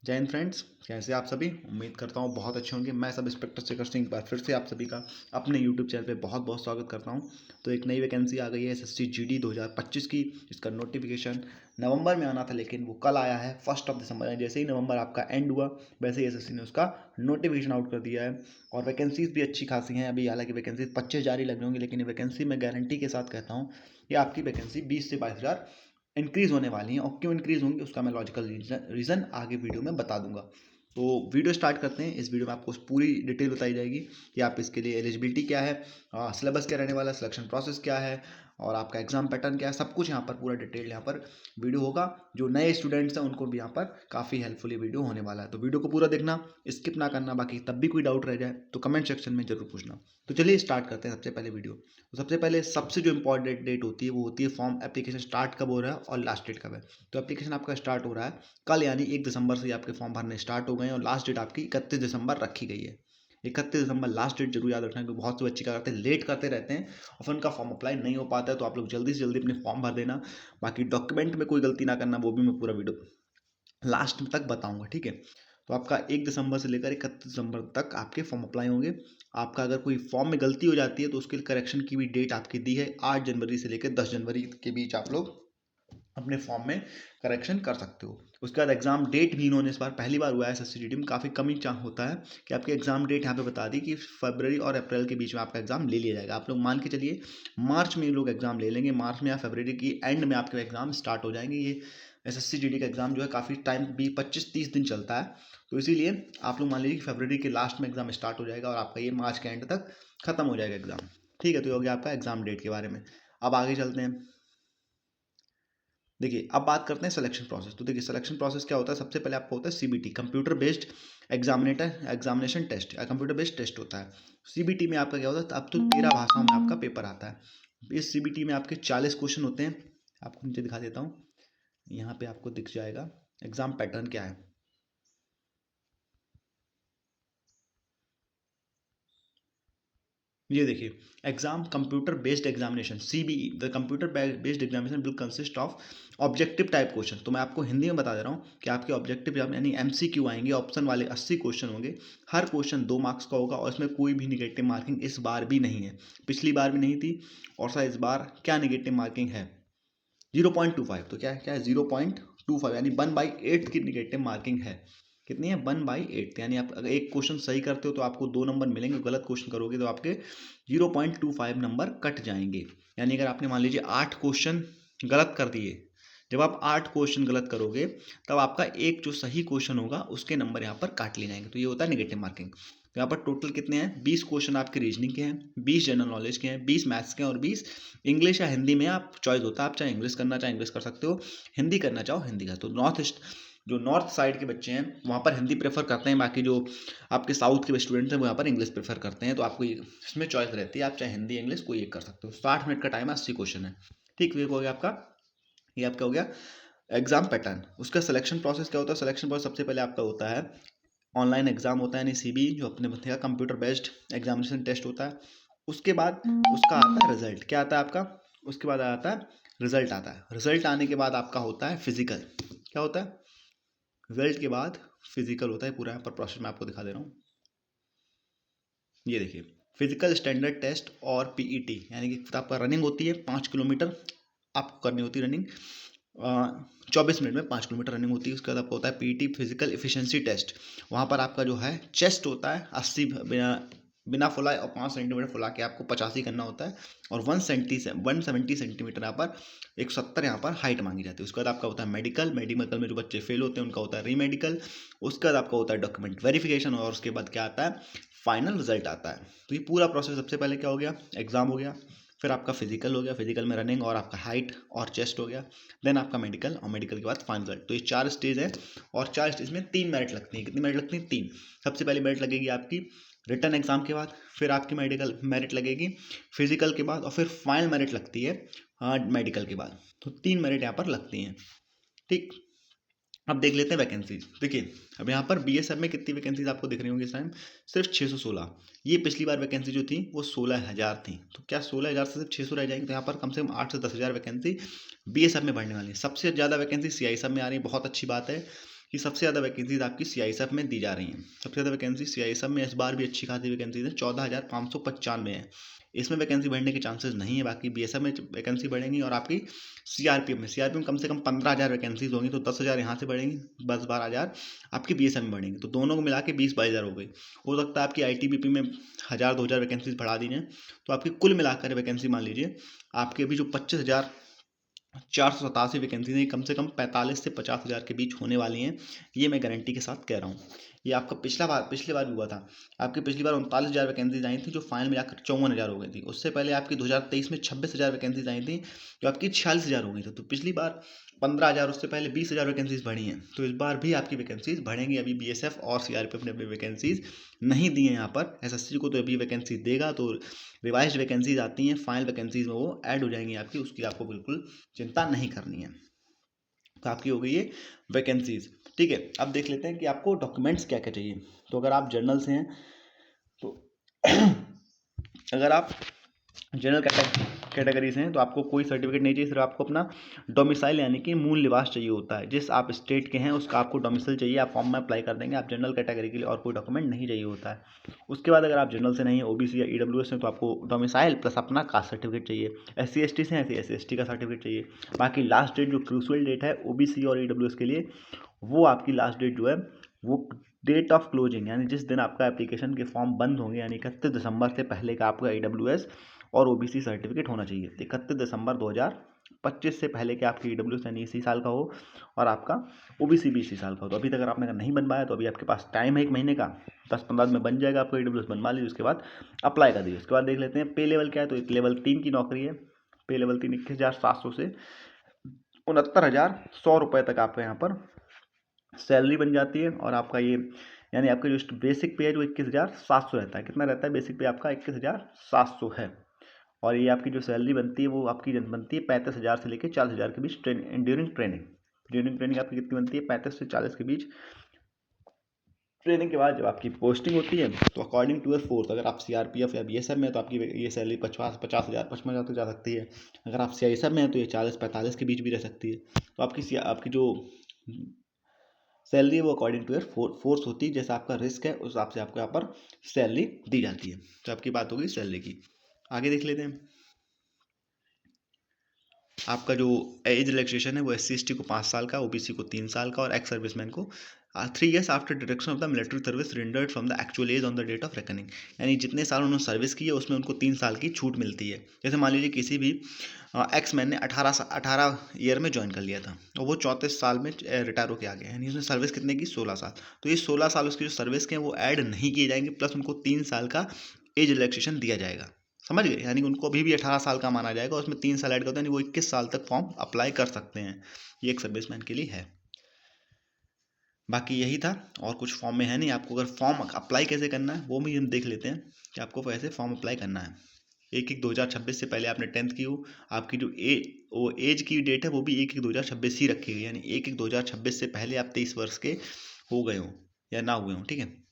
जय हिंद फ्रेंड्स, कैसे आप सभी। उम्मीद करता हूँ बहुत अच्छे होंगे। मैं सब इंस्पेक्टर शेखर सिंह एक बार फिर से आप सभी का अपने यूट्यूब चैनल पे बहुत बहुत स्वागत करता हूँ। तो एक नई वैकेंसी आ गई है एसएससी जीडी 2025 की। इसका नोटिफिकेशन नवंबर में आना था, लेकिन वो कल आया है 1 दिसंबर। जैसे ही नवंबर आपका एंड हुआ वैसे ही एसएससी ने उसका नोटिफिकेशन आउट कर दिया है। और वैकेंसीज भी अच्छी खासी हैं। अभी हालांकि वैकेंसीज 25 जारी लग रही होंगी, लेकिन ये वैकेंसी मैं गारंटी के साथ कहता हूँ कि आपकी वैकेंसी 20 से 22 हज़ार इंक्रीज़ होने वाली हैं। और क्यों इंक्रीज़ होंगी उसका मैं लॉजिकल रीज़न आगे वीडियो में बता दूंगा। तो वीडियो स्टार्ट करते हैं। इस वीडियो में आपको पूरी डिटेल बताई जाएगी कि आप इसके लिए एलिजिबिलिटी क्या है, सिलेबस क्या रहने वाला है, सिलेक्शन प्रोसेस क्या है और आपका एग्जाम पैटर्न क्या है। सब कुछ यहाँ पर पूरा डिटेल यहाँ पर वीडियो होगा। जो नए स्टूडेंट्स हैं उनको भी यहाँ पर काफ़ी हेल्पफुल वीडियो होने वाला है। तो वीडियो को पूरा देखना, स्किप ना करना। बाकी तब भी कोई डाउट रह जाए तो कमेंट सेक्शन में जरूर पूछना। तो चलिए स्टार्ट करते हैं सबसे पहले वीडियो। तो सबसे पहले सबसे जो इंपॉर्टेंट डेट होती है वो होती है फॉर्म एप्लीकेशन स्टार्ट कब हो रहा है और लास्ट डेट कब है। तो एप्लीकेशन आपका स्टार्ट हो रहा है कल, यानी 1 दिसंबर से आपके फॉर्म भरने स्टार्ट हो गए हैं और लास्ट डेट आपकी 31 दिसंबर रखी गई है। 31 दिसंबर लास्ट डेट जरूर याद रखना, क्योंकि बहुत से बच्चे क्या करते हैं, लेट करते रहते हैं और फिर उनका फॉर्म अप्लाई नहीं हो पाता है। तो आप लोग जल्दी से जल्दी अपने फॉर्म भर देना। बाकी डॉक्यूमेंट में कोई गलती ना करना, वो भी मैं पूरा वीडियो लास्ट तक बताऊंगा, ठीक है। तो आपका 1 दिसंबर से लेकर 31 दिसंबर तक आपके फॉर्म अप्लाई होंगे। आपका अगर कोई फॉर्म में गलती हो जाती है तो उसके करेक्शन की भी डेट आपकी दी है 8 जनवरी से लेकर 10 जनवरी के बीच आप लोग अपने फॉर्म में करेक्शन कर सकते हो। उसके बाद एग्जाम डेट भी इन्होंने इस बार पहली बार हुआ है एसएससी में, काफ़ी कम ही होता है कि आपके एग्जाम डेट यहाँ पे बता दी कि फरवरी और अप्रैल के बीच में आपका एग्जाम ले लिया जाएगा। आप लोग मान के चलिए मार्च में ये लोग एग्जाम ले लेंगे, मार्च में या फरवरी की एंड में आपके एग्जाम स्टार्ट हो जाएंगे। ये एसएससी जीडी का एग्जाम जो है काफ़ी टाइम भी 25-30 दिन चलता है। तो इसीलिए आप लोग मान लीजिए कि फरवरी के लास्ट में एग्जाम स्टार्ट हो जाएगा और आपका ये मार्च के एंड तक खत्म हो जाएगा एग्जाम, ठीक है। तो ये हो गया आपका एग्जाम डेट के बारे में। अब आगे चलते हैं। देखिए अब बात करते हैं सिलेक्शन प्रोसेस। तो देखिए सिलेक्शन प्रोसेस क्या होता है, सबसे पहले आपका होता है CBT, computer based examination test, computer based test होता है। सीबीटी में आपका क्या होता है, अब तो 13 भाषाओं में आपका पेपर आता है। इस सीबीटी में आपके 40 क्वेश्चन होते हैं। आपको नीचे दिखा देता हूँ, यहाँ पे आपको दिख जाएगा एग्जाम पैटर्न क्या है। ये देखिए, exam computer based examination CBE, the computer based examination will consist of objective type question. तो मैं आपको हिंदी में बता दे रहा हूँ कि आपके ऑब्जेक्टिव यानी एमसीक्यू आएंगे। ऑप्शन वाले 80 क्वेश्चन होंगे। हर क्वेश्चन 2 मार्क्स का होगा और इसमें कोई भी निगेटिव मार्किंग इस बार भी नहीं है, पिछली बार भी नहीं थी। और सर इस बार क्या निगेटिव मार्किंग है, 0.25। तो क्या क्या है 0.25, यानी 1/8 की निगेटिव मार्किंग है। कितनी है, 1/8। यानी आप अगर एक क्वेश्चन सही करते हो तो आपको 2 नंबर मिलेंगे, गलत क्वेश्चन करोगे तो आपके 0.25 नंबर कट जाएंगे। यानी अगर आपने मान लीजिए 8 क्वेश्चन गलत कर दिए, जब आप 8 क्वेश्चन गलत करोगे तब आपका एक जो सही क्वेश्चन होगा उसके नंबर यहाँ पर काट लिए जाएंगे। तो ये होता है निगेटिव मार्किंग। तो यहाँ पर टोटल कितने हैं, 20 क्वेश्चन आपके रीजनिंग के हैं, 20 जनरल नॉलेज के हैं, 20 मैथ्स के हैं और 20 इंग्लिश या हिंदी में। आप चॉइस होता है, आप चाहे इंग्लिश करना चाहे इंग्लिश कर सकते हो, हिंदी करना चाहो हिंदी का। तो नॉर्थ साइड के बच्चे हैं वहाँ पर हिंदी प्रेफर करते हैं, बाकी जो आपके साउथ के स्टूडेंट्स हैं वो यहाँ पर इंग्लिश प्रेफर करते हैं। तो आपको इसमें चॉइस रहती है, आप चाहे हिंदी इंग्लिश कोई एक कर सकते हो। 60 मिनट का टाइम है, 80 क्वेश्चन है, ठीक। ये हो गया आपका, ये आपका हो गया एग्जाम पैटर्न। उसका सिलेक्शन प्रोसेस क्या होता है, सिलेक्शन प्रोसेस सबसे पहले आपका होता है ऑनलाइन एग्जाम होता है, यानी सीबी जो अपने बच्चे का कंप्यूटर बेस्ड एग्जामिनेशन टेस्ट होता है। उसके बाद उसका आता है रिजल्ट, क्या आता है आपका, उसके बाद आता है रिजल्ट आता है। रिजल्ट आने के बाद आपका होता है फिजिकल। क्या होता है, रिजल्ट के बाद फिजिकल होता है। पूरा यहाँ पर प्रोसेस मैं आपको दिखा दे रहा हूँ। ये देखिए, फिजिकल स्टैंडर्ड टेस्ट और पीईटी, यानी कि आपका रनिंग होती है 5 किलोमीटर आपको करनी होती है रनिंग। 24 मिनट में 5 किलोमीटर रनिंग होती है। उसके बाद आपका होता है पीटी फिजिकल इफिशिएंसी टेस्ट। वहाँ पर आपका जो है चेस्ट होता है 80 बिना फुलाए और 5 सेंटीमीटर फुला के आपको 85 करना होता है। और 170 सेंटीमीटर यहाँ पर 170 यहाँ पर हाइट मांगी जाती है। उसके बाद आपका होता है मेडिकल में जो बच्चे फेल होते हैं उनका होता है रीमेडिकल। उसके बाद आपका होता है डॉक्यूमेंट वेरिफिकेशन और उसके बाद क्या आता है, फाइनल रिजल्ट आता है। तो ये पूरा प्रोसेस सबसे पहले क्या हो गया, एग्जाम हो गया, फिर आपका फिजिकल हो गया, फिजिकल में रनिंग और आपका हाइट और चेस्ट हो गया, देन आपका मेडिकल और मेडिकल के बाद फाइनल रिजल्ट। तो ये 4 स्टेज है और 4 स्टेज में 3 मेरिट लगती हैं। कितनी मेरिट लगती हैं, 3। सबसे पहले मेरिट लगेगी आपकी रिटन एग्जाम के बाद, फिर आपकी मेडिकल मेरिट लगेगी फिजिकल के बाद और फिर फाइनल मेरिट लगती है मेडिकल के बाद। तो 3 मेरिट यहाँ पर लगती हैं, ठीक। अब देख लेते हैं वैकेंसीज। देखिए अब यहाँ पर बीएसएफ में कितनी वैकेंसीज आपको दिख रही होंगी इस टाइम, सिर्फ 616। ये पिछली बार वैकेंसी जो थी वो 16,000 थी। तो क्या 16,000 से सिर्फ 600 रह जाएंगे, तो यहाँ पर कम से कम 8 से 10,000 वैकेंसी बीएसएफ में बढ़ने वाली है। सबसे ज़्यादा वैकेंसी सीआईएसएफ में आ रही है, बहुत अच्छी बात है। कि सबसे ज़्यादा वैकेंसीज आपकी CISF में दी जा रही हैं। सबसे ज़्यादा वैकेंसी CISF में इस बार भी अच्छी खासी वैकेंसीज है, 14,595 है। इसमें वैकेंसी बढ़ने के चांसेस नहीं है। बाकी BSF में वैकेंसी बढ़ेंगी और आपकी CRPF में कम से कम 15,000 वैकेंसीज होंगी, तो 10,000 यहाँ से बढ़ेंगी, 10-12,000 आपकी BSF में बढ़ेंगी, तो दोनों को मिला के 20-22,000 हो गई। हो सकता है आपकी ITBP में 1,000-2,000 वैकेंसीज बढ़ा दी जाए, तो आपकी कुल मिलाकर वैकेंसी मान लीजिए आपके अभी जो 25,487 वैकेंसी हैं, कम से कम 45 से 50,000 के बीच होने वाली हैं। ये मैं गारंटी के साथ कह रहा हूँ। ये आपका पिछली बार भी हुआ था। आपकी पिछली बार 39,000 वैकेंसीज आई थी, जो फाइनल में आकर 54,000 हो गई थी। उससे पहले आपकी 2023 में 26,000 वैकेंसीज आई थी, जो आपकी 46,000 हो गई थी। तो पिछली बार 15,000, उससे पहले 20,000 वैकेंसीज बढ़ी हैं। तो इस बार भी आपकी वैकेंसीज बढ़ेंगी। अभी BSF और CRPF ने अपनी वैकेंसीज नहीं दी हैं यहाँ पर। SSC को तो अभी वैकेंसी देगा, तो रिवाइज वैकेंसीज आती हैं, फाइनल वैकेंसीज में वो ऐड हो जाएंगी आपकी, उसकी आपको बिल्कुल चिंता नहीं करनी है। तो आपकी हो गई है वैकेंसीज। ठीक है, अब देख लेते हैं कि आपको डॉक्यूमेंट्स क्या क्या चाहिए। तो अगर आप जर्नल से हैं तो अगर आप जनरल कैटेगरी से हैं तो आपको कोई सर्टिफिकेट नहीं चाहिए, सिर्फ आपको अपना डोमिसाइल यानी कि मूल निवास चाहिए होता है। जिस आप स्टेट के हैं उसका आपको डोमिसाइल चाहिए, आप फॉर्म में अप्लाई कर देंगे। आप जनरल कैटेगरी के लिए और कोई डॉक्यूमेंट नहीं चाहिए होता है। उसके बाद अगर आप जनरल से नहीं, OBC या EWS हैं, तो आपको डोमिसाइल प्लस अपना कास्ट सर्टिफिकेट चाहिए। SC/ST से हैं, SC/ST का सर्टिफिकेट चाहिए। बाकी लास्ट डेट जो क्रूशियल डेट है OBC और EWS के लिए, वो आपकी लास्ट डेट जो है वो डेट ऑफ क्लोजिंग, यानी जिस दिन आपका एप्लीकेशन के फॉर्म बंद होंगे, यानी 31 दिसंबर से पहले का आपका EWS और OBC सर्टिफिकेट होना चाहिए। 31 दिसंबर 2025 से पहले के आपकी EWS यानी इसी साल का हो और आपका OBC भी इसी साल का हो। तो अभी तक अगर आपने नहीं बनवाया तो अभी आपके पास टाइम है 1 महीने का, 10-15 दिन में बन जाएगा। आपको EWS बनवा लीजिए, उसके बाद अप्लाई कर दीजिए। उसके बाद देख लेते हैं पे लेवल क्या है। तो लेवल 3 की नौकरी है। पे लेवल 3 21,700 से 69,100 रुपये तक आपका यहाँ पर सैलरी बन जाती है। और आपका ये यानी आपका जो बेसिक पे है जो 21,700 रहता है। कितना रहता है बेसिक पे आपका? 21,700 है। और ये आपकी जो सैलरी बनती है वो आपकी बनती है 35,000 से लेकर 40,000 के बीच ड्यूरिंग ट्रेनिंग आपकी कितनी बनती है? 35 से 40 के बीच। ट्रेनिंग के बाद जब आपकी पोस्टिंग होती है तो अकॉर्डिंग टू फोर्स, अगर आप CRPF या BSF में तो आपकी ये सैलरी 50,000 55,000 तक जा सकती है। अगर आप CISF में हैं तो ये 40-45 के बीच भी रह सकती है। तो आपकी जो सैलरी है वो अकॉर्डिंग टू फोर्स होती है। जैसा आपका रिस्क है उस हिसाब से आपको यहाँ पर सैलरी दी जाती है। तो आपकी बात होगी सैलरी की। आगे देख लेते हैं। आपका जो एज रिलैक्सेशन है वो SC/ST को 5 साल का, OBC को 3 साल का और एक्स सर्विसमैन को 3 years after deduction of the military service rendered from the actual age on the date of reckoning. यानी जितने साल उन्होंने सर्विस की है उसमें उनको 3 साल की छूट मिलती है। जैसे मान लीजिए किसी भी एक्स मैन ने 18 ईयर में ज्वाइन कर लिया था और वो 34 साल में रिटायर होकर आ गया, यानी उसने सर्विस कितने की? 16 साल। तो ये 16 साल उसकी जो सर्विस के हैं वो ऐड नहीं किए जाएंगे, प्लस उनको 3 साल का एज रिलैक्सेशन दिया जाएगा। समझ गए? यानी कि उनको अभी भी 18 साल का माना जाएगा, उसमें 3 साल ऐड करते हैं, यानी वो 21 साल तक फॉर्म अप्लाई कर सकते हैं। ये एक सर्विसमैन के लिए है। बाकी यही था, और कुछ फॉर्म में है नहीं। आपको अगर फॉर्म अप्लाई कैसे करना है वो भी हम देख लेते हैं कि आपको कैसे फॉर्म अप्लाई करना है। 1/1/2026 से पहले आपने 10th की हो, आपकी जो एज की डेट है वो भी 1/1/2026 ही रखी गई, यानी 1/1/2026 से पहले आप 23 वर्ष के हो गए हों या ना हुए हों। ठीक है।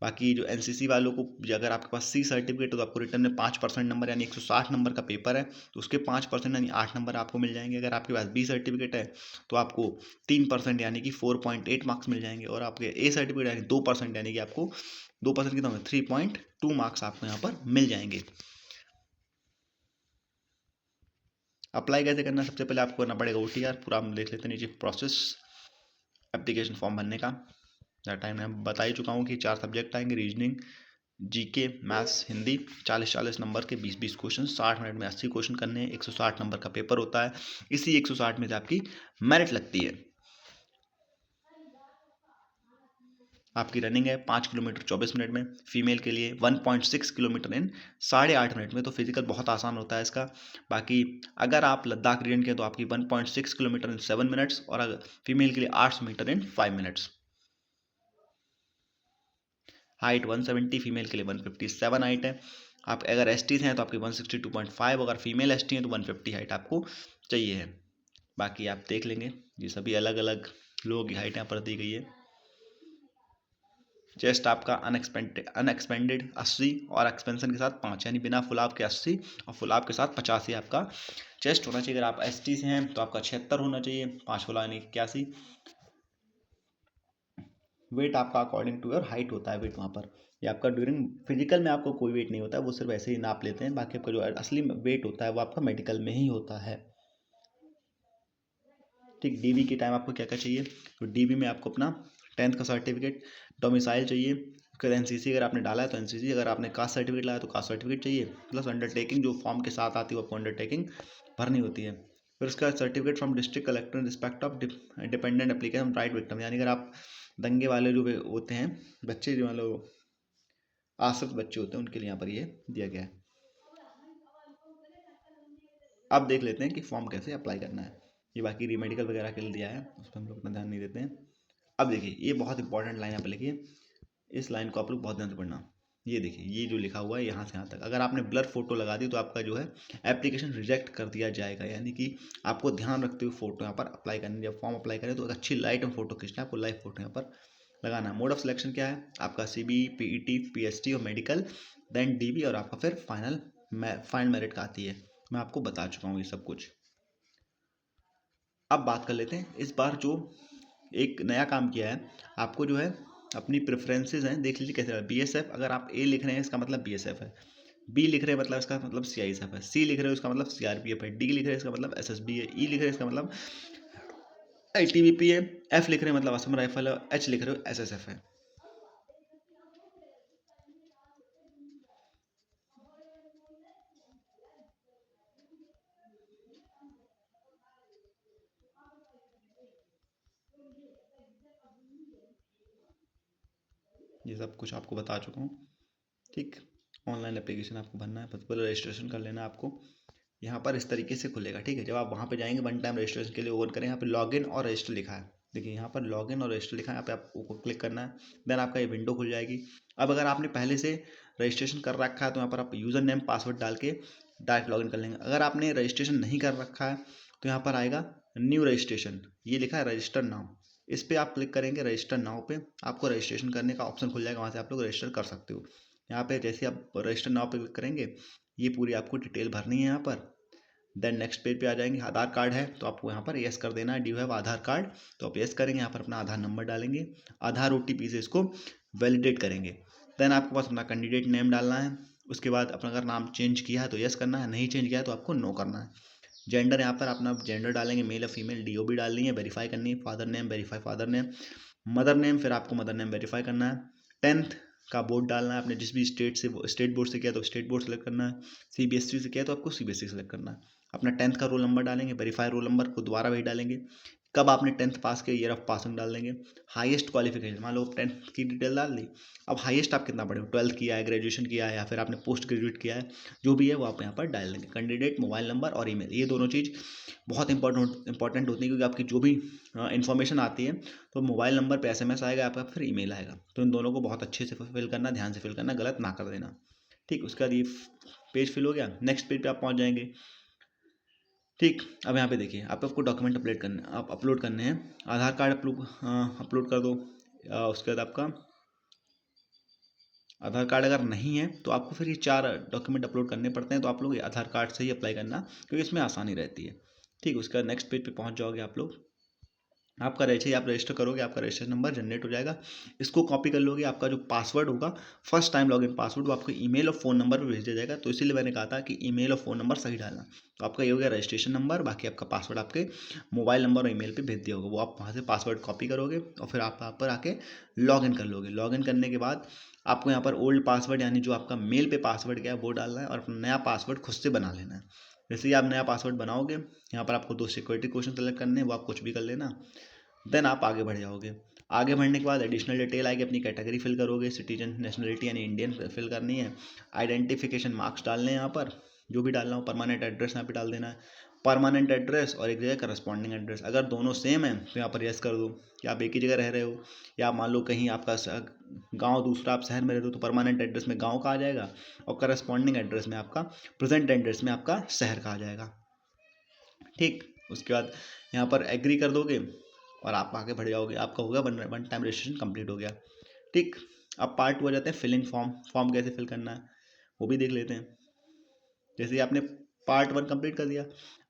बाकी जो NCC वालों को, अगर आपके पास C सर्टिफिकेट है तो आपको रिटर्न में 5% नंबर यानी 160 नंबर का पेपर है तो उसके 5% यानी 8 नंबर आपको मिल जाएंगे। अगर आपके पास B सर्टिफिकेट है तो आपको 3% यानी कि 4.8 मार्क्स मिल जाएंगे। और आपके A सर्टिफिकेट यानी 2% यानी कि आपको 2% कितना, 3.2 मार्क्स आपको यहाँ पर मिल जाएंगे। अप्लाई कैसे करना है? सबसे पहले आपको करना पड़ेगा OTR। पूरा हम देख लेते हैं नीचे प्रोसेस एप्लीकेशन फॉर्म भरने का। टाइम मैं बता ही चुका हूँ कि 4 सब्जेक्ट आएंगे, reasoning, GK, maths, Hindi. 40-40 number के 20-20 क्वेश्चन, 60 मिनट में 80 क्वेश्चन करने हैं। 160 नंबर का पेपर होता है। इसी 160 में से आपकी मेरिट लगती है। आपकी रनिंग है 5 किलोमीटर 24 मिनट में, फीमेल के लिए 1.6 किलोमीटर इन 8.5 मिनट में। तो फिजिकल बहुत आसान होता है इसका। बाकी अगर आप लद्दाख रीजन के हैं तो आपकी 1.6 किलोमीटर इन 7 मिनट्स, और अगर फीमेल के लिए 800 मीटर इन 5 मिनट्स। हाइट 170, फीमेल के लिए 157 हाइट है। आप अगर ST हैं तो आपकी 162.5, अगर फीमेल ST हैं तो 150 हाइट आपको चाहिए है। बाकी आप देख लेंगे, ये सभी अलग अलग लोगों की हाइट यहाँ पर दी गई है। चेस्ट आपका अनएक्सपेंडेड 80 और एक्सपेंशन के साथ 5, यानी बिना फुलाव के 80 और फुलाव के साथ 85 आपका चेस्ट होना चाहिए। अगर आप ST से हैं तो आपका 76 होना चाहिए, 5 फुलाव यानी 81। वेट आपका अकॉर्डिंग टू योर हाइट होता है वेट वहाँ पर। ये आपका ड्यूरिंग फिजिकल में आपको कोई वेट नहीं होता है, वो सिर्फ ऐसे ही नाप लेते हैं, बाकी आपका जो असली वेट होता है वो आपका मेडिकल में ही होता है। ठीक, डीवी के टाइम आपको क्या क्या चाहिए, तो डीवी में आपको अपना 10th का सर्टिफिकेट, डोमिसाइल चाहिए, उसके बाद एनसीसी अगर आपने डाला है तो एनसीसी, अगर आपने कास्ट सर्टिफिकेट लाया तो कास्ट सर्टिफिकेट चाहिए, प्लस अंडरटेकिंग जो फॉर्म के साथ आती है वो आपको अंडरटेकिंग भरनी होती है। फिर उसका certificate from district collector in respect of dependent application right victim, यानी अगर आप दंगे वाले जो होते हैं बच्चे, जो मतलब आश्रित बच्चे होते हैं, उनके लिए यहाँ पर ये दिया गया है। अब देख लेते हैं कि फॉर्म कैसे अप्लाई करना है। ये बाकी रीमेडिकल वगैरह के लिए दिया है, उस पर हम लोग इतना ध्यान नहीं देते हैं। अब देखिए ये बहुत इंपॉर्टेंट लाइन आप लिखिए, इस लाइन को आप लोग बहुत ध्यान से पढ़ना। ये देखिए ये जो लिखा हुआ है यहाँ से यहाँ तक, अगर आपने ब्लर फोटो लगा दी तो आपका जो है एप्लीकेशन रिजेक्ट कर दिया जाएगा, यानी कि आपको ध्यान रखते हुए फोटो यहाँ पर अप्लाई करनी, जब फॉर्म अप्लाई करें तो एक अच्छी लाइट में फोटो खींचना है, आपको लाइव फोटो यहाँ पर लगाना है। मोड ऑफ सिलेक्शन क्या है आपका, सीबी, पीईटी, पीएसटी और मेडिकल, देन डीबी, और आपका फिर फाइनल मेरिट का आती है। मैं आपको बता चुका हूँ ये सब कुछ। अब बात कर लेते हैं इस बार जो एक नया काम किया है, आपको जो है अपनी प्रेफरेंसेस हैं देख लीजिए कैसे। बीएसएफ, अगर आप ए लिख रहे हैं इसका मतलब बीएसएफ है, बी लिख रहे हैं मतलब इसका मतलब सीआईएसएफ है, सी लिख रहे हो इसका मतलब सीआरपीएफ है, डी लिख रहे हैं इसका मतलब एसएसबी है, ई लिख रहे हैं इसका मतलब आईटीबीपी है, एफ लिख रहे हैं मतलब असम राइफल है, एच लिख रहे हो एसएसएफ है। ये सब कुछ आपको बता चुका हूँ। ठीक, ऑनलाइन एप्लीकेशन आपको भरना है, सबसे पहले रजिस्ट्रेशन कर लेना है आपको। यहाँ पर इस तरीके से खुलेगा, ठीक है। जब आप वहाँ पे जाएंगे वन टाइम रजिस्ट्रेशन के लिए ओपन करें, यहाँ पे लॉगिन और रजिस्टर लिखा है, देखिए यहाँ पर लॉगिन और रजिस्टर लिखा है, यहाँ पे आपको क्लिक करना है, देन आपका ये विंडो खुल जाएगी। अब अगर आपने पहले से रजिस्ट्रेशन कर रखा है तो यहाँ पर आप यूज़र नेम पासवर्ड डाल के डायरेक्ट लॉगिन कर लेंगे। अगर आपने रजिस्ट्रेशन नहीं कर रखा है तो यहाँ पर आएगा न्यू रजिस्ट्रेशन, ये लिखा है रजिस्टर नाउ, इस पर आप क्लिक करेंगे। रजिस्टर नाउ पे आपको रजिस्ट्रेशन करने का ऑप्शन खुल जाएगा, वहाँ से आप लोग रजिस्टर कर सकते हो। यहाँ पे जैसे आप रजिस्टर नाउ पे क्लिक करेंगे, ये पूरी आपको डिटेल भरनी है यहाँ पर। देन नेक्स्ट पेज पे आ जाएंगे, आधार कार्ड है तो आपको यहाँ पर यस कर देना है, डू हैव आधार कार्ड, तो आप यस करेंगे, यहाँ पर अपना आधार नंबर डालेंगे, आधार ओटीपी से इसको वैलिडेट करेंगे। देन आपके पास अपना कैंडिडेट नेम डालना है, उसके बाद अपना अगर नाम चेंज किया है तो यस करना है, नहीं चेंज किया है तो आपको नो करना है। जेंडर, यहाँ पर अपना जेंडर डालेंगे, मेल या फीमेल, डीओबी डालनी है, वेरीफाई करनी है, father name verify father name, mother name फिर आपको मदर नेम वेरीफाई करना है। 10th का बोर्ड डालना है, आपने जिस भी स्टेट बोर्ड से किया तो स्टेट बोर्ड सेलेक्ट करना है, सीबीएसई से किया तो आपको सीबीएसई सेलेक्ट करना है। अपना 10th का रोल नंबर डालेंगे, वेरीफाई रोल नंबर को दोबारा वही डालेंगे, कब आपने 10th पास किया, ईयर ऑफ पासिंग डाल देंगे। हाईएस्ट क्वालिफिकेशन, मान लो 10th की डिटेल डाल दी, अब हाईएस्ट आप कितना पढ़े हो, 12th किया है, ग्रेजुएशन किया है, या फिर आपने पोस्ट ग्रेजुएट किया है, जो भी है वो आप यहाँ पर डाल देंगे। कैंडिडेट मोबाइल नंबर और ईमेल, ये दोनों चीज़ बहुत इंपॉर्टेंट होती है, क्योंकि आपकी जो भी इन्फॉर्मेशन आती है तो मोबाइल नंबर पे एसएमएस आएगा आपका, फिर ईमेल आएगा, तो इन दोनों को बहुत अच्छे से फिल करना, ध्यान से फिल करना, गलत ना कर देना। ठीक, उसके बाद ये पेज फिल हो गया, नेक्स्ट पेज पे आप पहुंच जाएंगे। ठीक, अब यहाँ पे देखिए आपको डॉक्यूमेंट अपलोड करने, आप अपलोड करने हैं, आधार कार्ड अपलोड कर दो। उसके बाद आपका आधार कार्ड अगर नहीं है तो आपको फिर ये 4 डॉक्यूमेंट अपलोड करने पड़ते हैं, तो आप लोग आधार कार्ड से ही अप्लाई करना, क्योंकि इसमें आसानी रहती है। ठीक, उसके बाद नेक्स्ट पेज पे पहुंच जाओगे आप लोग, आपका रजिस्टर आप रजिस्टर करोगे, आपका रजिस्ट्रेशन नंबर जनरेट हो जाएगा, इसको कॉपी कर लोगे, आपका जो पासवर्ड होगा फर्स्ट टाइम लॉगिन पासवर्ड, वो आपको ईमेल और फ़ोन नंबर पर भेज दिया जाएगा, तो इसीलिए मैंने कहा था कि ईमेल और फ़ोन नंबर सही डालना। तो आपका ये हो गया रजिस्ट्रेशन नंबर, बाकी आपका पासवर्ड आपके मोबाइल नंबर और ईमेल पे भेज दिया होगा, वो आप वहाँ से पासवर्ड कॉपी करोगे और फिर आप यहाँ पर आके लॉगिन कर लोगे। लॉगिन करने के बाद आपको यहाँ पर ओल्ड पासवर्ड, यानी जो आपका मेल पे पासवर्ड गया है वो डालना है, और अपना नया पासवर्ड खुद से बना लेना है। जैसे ही आप नया पासवर्ड बनाओगे, यहाँ पर आपको 2 सिक्योरिटी क्वेश्चन सेलेक्ट करने हैं, वो आप कुछ भी कर लेना, देन आप आगे बढ़ जाओगे। आगे बढ़ने के बाद एडिशनल डिटेल आएगी, अपनी कैटेगरी फिल करोगे, सिटीजन नेशनलिटी यानी इंडियन फिल करनी है, आइडेंटिफिकेशन मार्क्स डालने हैं यहाँ पर, जो भी डालना हो, परमानेंट एड्रेस यहाँ पे डाल देना है, परमानेंट एड्रेस और एक जगह करस्पॉन्डिंग एड्रेस, अगर दोनों सेम है तो यहाँ पर यस कर दो कि आप एक ही जगह रह रहे हो, या मान लो कहीं आपका गांव दूसरा, आप शहर में रहते हो तो परमानेंट एड्रेस में गांव का आ जाएगा, और करस्पॉन्डिंग एड्रेस में आपका, प्रेजेंट एड्रेस में आपका शहर का आ जाएगा। ठीक, उसके बाद यहाँ पर एग्री कर दोगे और आप आगे बढ़ जाओगे, आपका होगा वन टाइम रजिस्ट्रेशन कंप्लीट हो गया। ठीक, अब पार्ट 2 आ जाते हैं फिलिंग फॉर्म। फॉर्म कैसे फिल करना है वो भी देख लेते हैं। जैसे आपने पार्ट 1 कंप्लीट कर दिया,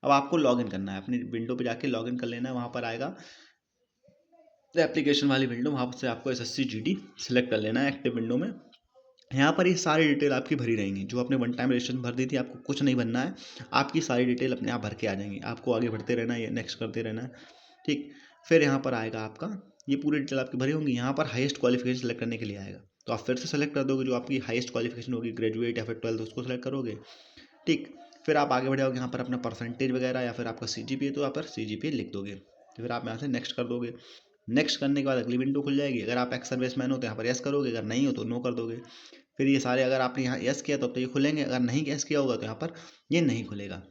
अब आपको लॉगिन करना है, अपनी विंडो पे जाके लॉगिन कर लेना है, वहाँ पर आएगा एप्लीकेशन वाली विंडो, वहाँ से आपको SSC GD सेलेक्ट कर लेना है एक्टिव विंडो में। यहाँ पर ये सारी डिटेल आपकी भरी रहेंगी, जो आपने वन टाइम रजिस्ट्रेशन भर दी थी, आपको कुछ नहीं भरना है, आपकी सारी डिटेल अपने आप भर के आ जाएंगी, आपको आगे बढ़ते रहना है, ये नेक्स्ट करते रहना है, ठीक। फिर यहाँ पर आएगा आपका, ये पूरी डिटेल आपकी भरी होंगी, यहाँ पर हाईएस्ट क्वालिफिकेशन सेलेक्ट करने के लिए आएगा, तो आप फिर से सेलेक्ट कर दोगे जो आपकी हाईएस्ट क्वालिफिकेशन होगी, ग्रेजुएट या फिर 12th उसको सेलेक्ट करोगे, ठीक। फिर आप आगे बढ़ जाओगे, यहाँ पर अपना परसेंटेज वगैरह या फिर आपका CGPA, तो यहाँ पर CGPA लिख दोगे, तो फिर आप यहाँ से नेक्स्ट कर दोगे। नेक्स्ट करने के बाद अगली विंडो खुल जाएगी, अगर आप एक्स सर्विसमैन हो तो यहाँ पर यस करोगे, अगर नहीं हो तो नो कर दोगे। फिर ये सारे अगर आपने यहाँ यस किया तो ये खुलेंगे, अगर नहीं यस किया होगा तो यहाँ पर ये नहीं खुलेगा।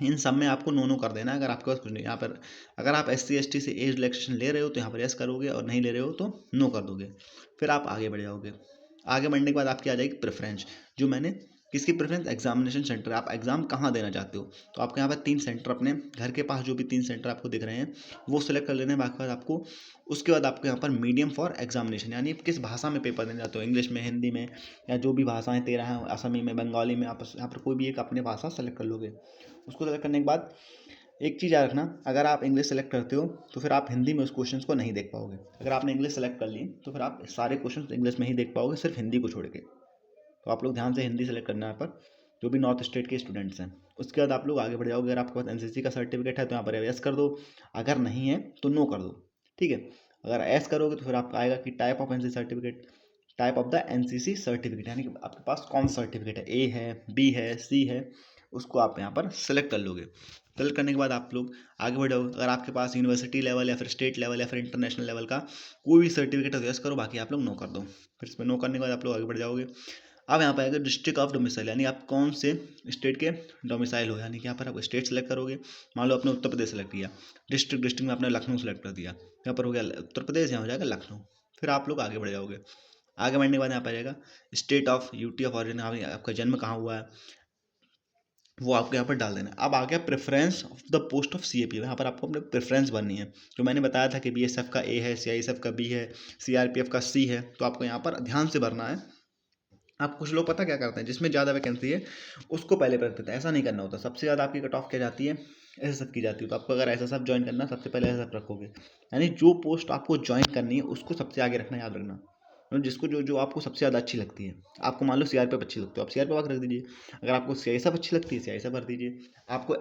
इन सब में आपको नो कर देना है, अगर आपके पास कुछ नहीं। यहाँ पर अगर आप SC ST से एज रिलैक्सेशन ले रहे हो तो यहाँ पर यस करोगे, और नहीं ले रहे हो तो नो कर दोगे। फिर आप आगे बढ़ जाओगे, आगे बढ़ने के बाद आपकी आ जाएगी प्रेफरेंस, जो मैंने किसकी प्रेफरेंस, एग्जामिनेशन सेंटर, आप एग्जाम कहाँ देना चाहते हो, तो आपके यहाँ पर 3 सेंटर, अपने घर के पास जो भी 3 सेंटर आपको दिख रहे हैं वो सिलेक्ट कर लेने हैं। बाकी बाद आपको उसके बाद आपको यहाँ पर मीडियम फॉर एग्जामिनेशन, यानी किस भाषा में पेपर देना चाहते हो, इंग्लिश में, हिंदी में, या जो भी भाषाएं 13 हैं, असमी में, बंगाली में, आप यहाँ पर कोई भी एक अपने भाषा सेलेक्ट कर लोगे। उसको सेलेक्ट करने के बाद एक चीज़ याद रखना, अगर आप इंग्लिश सेलेक्ट करते हो तो फिर आप हिंदी में उस क्वेश्चन को नहीं देख पाओगे। अगर आपने इंग्लिश सेलेक्ट कर ली तो फिर आप सारे क्वेश्चन इंग्लिश में ही देख पाओगे, सिर्फ हिंदी को छोड़ के। तो आप लोग ध्यान से हिंदी सेलेक्ट करना है यहाँ पर, जो भी नॉर्थ स्टेट के स्टूडेंट्स हैं। उसके बाद आप लोग आगे बढ़ जाओगे, अगर आपके पास NCC का सर्टिफिकेट है तो यहाँ पर यस कर दो, अगर नहीं है तो नो कर दो, ठीक है। अगर एस करोगे तो फिर आपका आएगा कि type of NCC certificate, type of the NCC certificate, यानी कि आपके पास कौन सा सर्टिफिकेट है, A है, B है, C है, उसको आप यहाँ पर सेलेक्ट कर लोगे। सेलेक्ट करने के बाद आप लोग आगे बढ़ जाओगे, अगर आपके पास यूनिवर्सिटी लेवल या फिर स्टेट लेवल या फिर इंटरनेशनल लेवल का कोई भी सर्टिफिकेट है तो यस करो, बाकी आप लोग नो कर दो। फिर इसमें नो करने के बाद आप लोग आगे बढ़ जाओगे। अब यहाँ पर आएगा डिस्ट्रिक्ट ऑफ डोमिसाइल, यानी आप कौन से स्टेट के डोमिसाइल हो, यानी कि यहाँ पर आप स्टेट सेलेक्ट करोगे। मान लो आपने उत्तर प्रदेश सेलेक्ट किया, डिस्ट्रिक्ट में आपने लखनऊ सेलेक्ट कर दिया, यहाँ पर हो गया उत्तर प्रदेश, यहाँ हो जाएगा लखनऊ। फिर आप लोग आगे बढ़ जाओगे, आगे बढ़ने के बाद यहाँ पर आएगा state of UT of origin, आपका जन्म कहाँ हुआ है वो आपको यहाँ पर डाल देना है। अब आ गया preference of the post of CAP, यहाँ पर आपको अपने प्रेफरेंस भरनी है। जो मैंने बताया था कि BSF का A है, CISF का B है, CRPF का C है, तो आपको यहाँ पर ध्यान से भरना है। आप कुछ लोग पता क्या करते हैं, जिसमें ज़्यादा वैकेंसी है उसको पहले रख देते हैं, ऐसा नहीं करना होता। सबसे ज़्यादा आपकी कट ऑफ क्या जाती है, SSF की जाती है, तो आपको अगर SSF ज्वाइन करना है सबसे पहले SSF रखोगे, यानी जो पोस्ट आपको ज्वाइन करनी है उसको सबसे आगे रखना, याद रखना। मतलब जिसको जो जो आपको सबसे ज़्यादा अच्छी लगती है, आपको मान लो CRPF अच्छी लगती है, आप CRPF आगे रख दीजिए। अगर आपको CISF अच्छी लगती है CISF भर दीजिए, आपको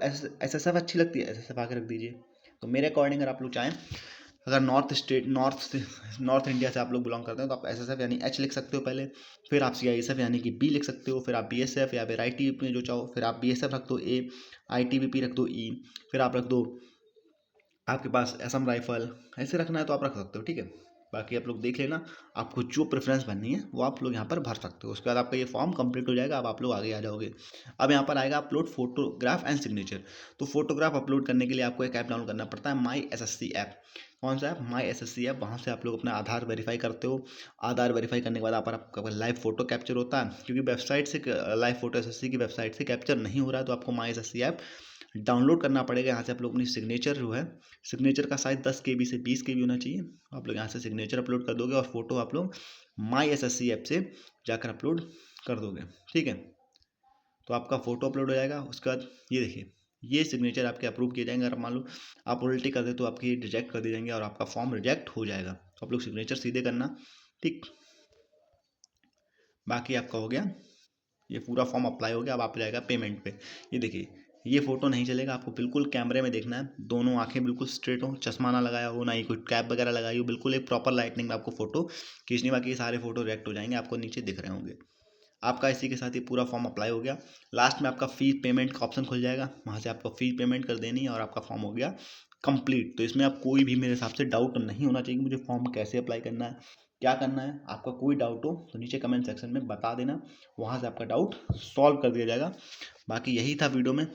SSF अच्छी लगती है SSF आगे रख दीजिए। तो मेरे अकॉर्डिंग अगर आप लोग चाहें, अगर नॉर्थ इंडिया से आप लोग बिलोंग करते हैं तो आप SSF यानी H लिख सकते हो पहले, फिर आप CISF यानी कि B लिख सकते हो, फिर आप BSF या फिर ITBP में जो चाहो, फिर आप BSF रख दो A, ITBP रख दो E, फिर आप रख दो आपके पास असम राइफल, ऐसे रखना है तो आप रख सकते हो, ठीक है। बाकी आप लोग देख लेना, आपको जो प्रेफरेंस बननी है वो आप लोग यहाँ पर भर सकते हो। उसके बाद आपका ये फॉर्म कंप्लीट हो जाएगा, अब आप लोग आगे आ जाओगे। अब यहाँ पर आएगा अपलोड फोटोग्राफ एंड सिग्नेचर। तो फोटोग्राफ अपलोड करने के लिए आपको एक ऐप डाउनलोड करना पड़ता है, माई SSC ऐप। कौन सा ऐप, माई SSC ऐप। वहाँ से आप लोग अपना आधार वेरीफाई करते हो। आधार वेरीफाई करने के बाद आपका लाइव फोटो कैप्चर होता है, क्योंकि वेबसाइट से लाइव फोटो SSC की वेबसाइट से कैप्चर नहीं हो रहा है, तो आपको माई SSC ऐप डाउनलोड करना पड़ेगा। यहाँ से आप लोग अपनी सिग्नेचर जो है, सिग्नेचर का साइज 10 KB से 20 KB होना चाहिए। आप लोग यहाँ से सिग्नेचर अपलोड कर दोगे और फोटो आप लोग माई SSC ऐप से जाकर अपलोड कर दोगे, ठीक है। तो आपका फोटो अपलोड हो जाएगा। उसके बाद ये देखिए, ये सिग्नेचर आपके अप्रूव किए जाएंगे। अगर मान लो आप उल्टी कर दे तो आपकी रिजेक्ट कर दिए जाएंगे और आपका फॉर्म रिजेक्ट हो जाएगा। तो आप लोग सिग्नेचर सीधे करना, ठीक। बाकी आपका हो गया, ये पूरा फॉर्म अप्लाई हो गया। अब आप जाएगा पेमेंट पे। ये देखिए, ये फोटो नहीं चलेगा, आपको बिल्कुल कैमरे में देखना है, दोनों आंखें बिल्कुल स्ट्रेट हो, चश्मा ना लगाया हो, ना ही कोई कैप वगैरह लगाई हो, बिल्कुल एक प्रॉपर लाइटनिंग में आपको फोटो खींचनी। बाकी ये सारे फोटो रिएक्ट हो जाएंगे, आपको नीचे दिख रहे होंगे। आपका इसी के साथ ये पूरा फॉर्म अप्लाई हो गया। लास्ट में आपका फी पेमेंट का ऑप्शन खुल जाएगा, वहाँ से आपको फी पेमेंट कर देनी है और आपका फॉर्म हो गया कंप्लीट। तो इसमें आप कोई भी मेरे हिसाब से डाउट नहीं होना चाहिए, मुझे फॉर्म कैसे अप्लाई करना है, क्या करना है। आपका कोई डाउट हो तो नीचे कमेंट सेक्शन में बता देना, वहाँ से आपका डाउट सॉल्व कर दिया जाएगा। बाकी यही था वीडियो में।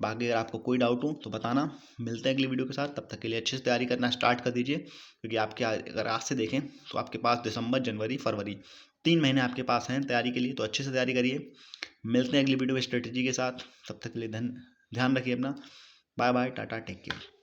बाकी अगर आपको कोई डाउट हो तो बताना। मिलते हैं अगली वीडियो के साथ, तब तक के लिए अच्छे से तैयारी करना स्टार्ट कर दीजिए, क्योंकि आपके अगर आज से देखें तो आपके पास दिसंबर, जनवरी, फरवरी 3 महीने आपके पास हैं तैयारी के लिए। तो अच्छे से तैयारी करिए। मिलते हैं अगली वीडियो में स्ट्रेटजी के साथ, तब तक के लिए ध्यान रखिए अपना। Bye bye, tata, take care.